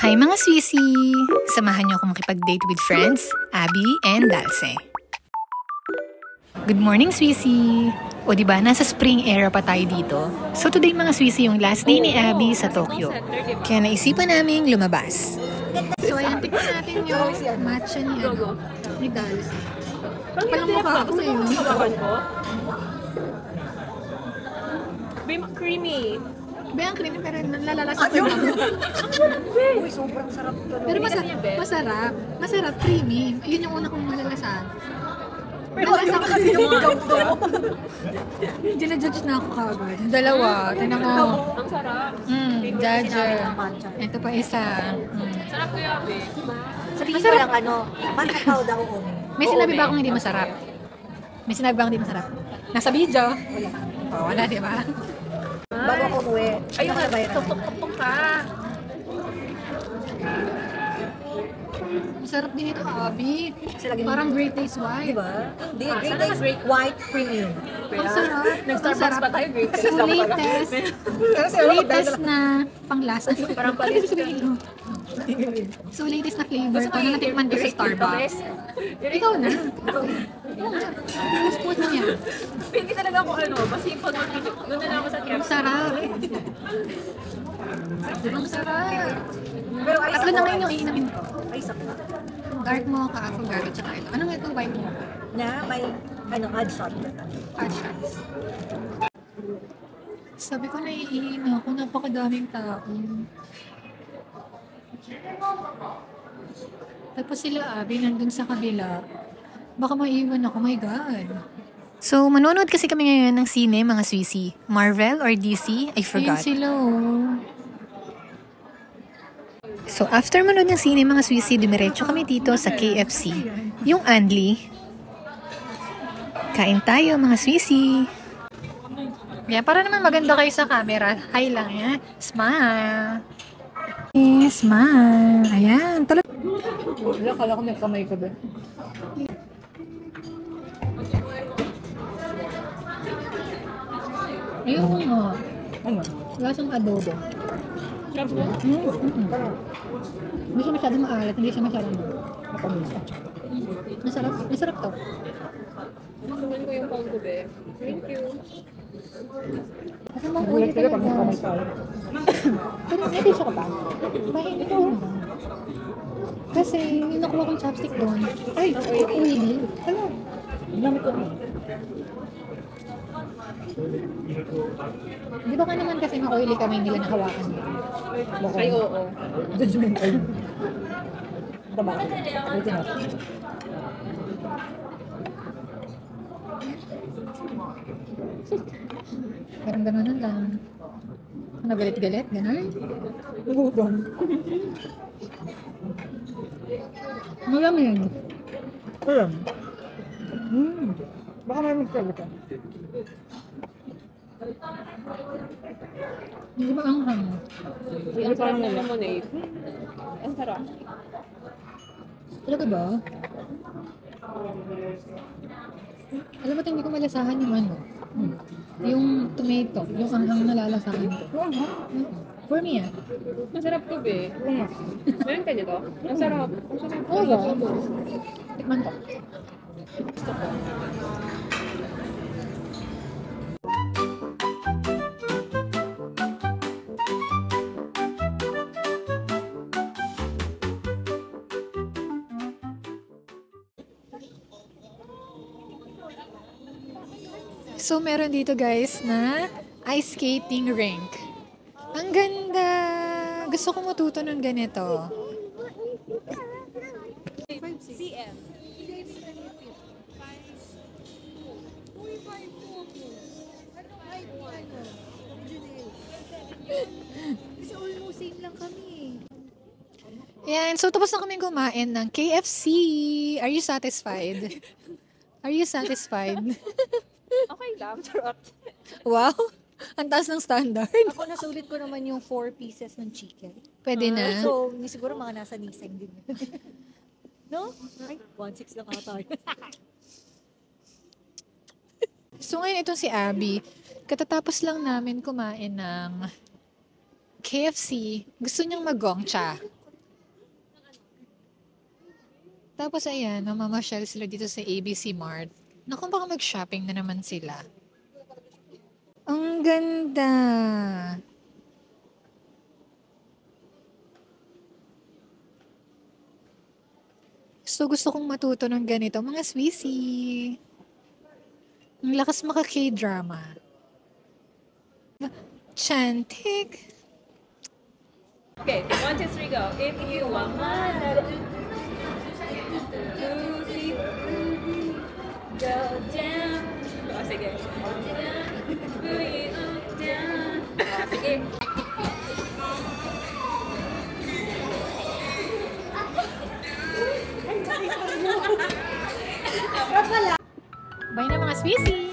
Hi mga Swissy! Samahan niyo ako makipag-date with friends, Abby and Dalce. Good morning, Swissy! O diba, nasa spring era pa tayo dito. So today mga Swissy, yung last day ni Abby sa Tokyo. Kaya naisipan naming lumabas. So ayan, tignan natin yung matcha ni Dalce. Palang mukha ako eh. Creamy. Bayang creamy pero nalalasa ko lang. Uy, sobrang sarap ito. Pero masarap. Masarap, creamy. Yun yung una kong malalasahan. Pero ayaw ka kasi yung ganito. Ginajudge na ako kagad. Dalawa. Tignan mo. Ang sarap. Judger. Ito pa isa. Sarap ko yaw eh. Sabihin ko lang matakaw daw ko. May sinabi ba akong hindi masarap? May sinabi ba akong hindi masarap? Nasa video. Wala, di ba? Bago ako umuwi. Ayun na, tuk-tuk-tuk ka. Masarap din ito, Abby. Parang Great Taste White. Diba? Hindi, Great Taste White Premium. Ang sarap. Nag-Starbucks pa tayo, great. So, latest na panglasa. Parang palis ka. So, latest na flavor. Ito na natikman ko sa Starbucks. Ikaw na. Spot niya. Hindi talaga ako basta yung pag-mag-video. Doon na lang ako sa kiyap. Ang sarap. Ang sarap. Pero ay Tatlo na ngayon yung iinamin ko. Ay sakto. Dark mocha, affogato, tsaka ito. Anong ito? White mocha? Na may add shot. Add shots. Sabi ko naiihina ako. Napakadaming tao. Tapos sila Abby nandun sa kabila. Baka maiwan ako. My God. So, manonood kasi kami ngayon ng sine, mga Swissy. Marvel or DC? I forgot. Ayun sila, oh. So, after manood ng sine, mga Swissy, dumiretso kami dito sa KFC. Yung Anli. Kain tayo, mga Swissy. Yeah, para naman maganda kayo sa camera. Hi lang, yan. Smile. Smile. Ayan. Talaga. Wala, kala ko may kamay ka ba? Ayun nga. Lasang adobo. Hindi siya masyadong maalat, hindi siya masyadong matamis. Masarap. Masarap to. Nakuman ko yung pang be. Thank you. Kasi mga ulit talaga. Pero may tisyo ka ba? Bakit ito? Kasi yung nakuha kong chopstick doon. Ay, uili. Ano? Lamit ko. Di ba ka naman kasi ma-oily kami nila nahawakan niya? Ay, oo. Judgmental. Tama. Buti na. Parang gano'n lang. Nagalit-galit, gano'n. Nagutom. Malamig. Alam. Baka may magsalita. Hindi ba ang hang? Ang sarap ng lemonade. Ang sarap. Talaga ba? Alam mo, hindi ko malasahan yung ano. Yung tomato. Yung anghang nalalasahan ko. For me, Masarap to be. Meron ka nito? Ang sarap. Ang sarap. Oo ba? Tikman ko. So, meron dito guys na ice skating rink. Ang ganda! Gusto ko matuto ng ganito. CM. Kasi almost same lang kami. Yan. So, tapos na kami kumain ng KFC. Are you satisfied? Are you satisfied? Okay lang. Charot. Wow! Ang taas ng standard. Ako nasulit ko naman yung 4 pieces ng chicken. Pwede na. So, siguro mga nasa nisang din. No? Ay, 1.6 lang ata. So, ngayon itong si Abby. Katatapos lang namin kumain ng KFC. Gusto niyang mag-gongcha. Tapos ayan, mamamasyal sila dito sa ABC Mart. Naku, baka mag-shopping na naman sila. Ang ganda! Gusto kong matuto ng ganito, mga Swissy. Ang lakas maka K-drama. Chantik. Okay, 1, 2, 3, go. If you want my love, go down. Oh, sige. Booty down. Oh, sige. Bye na mga Swissy!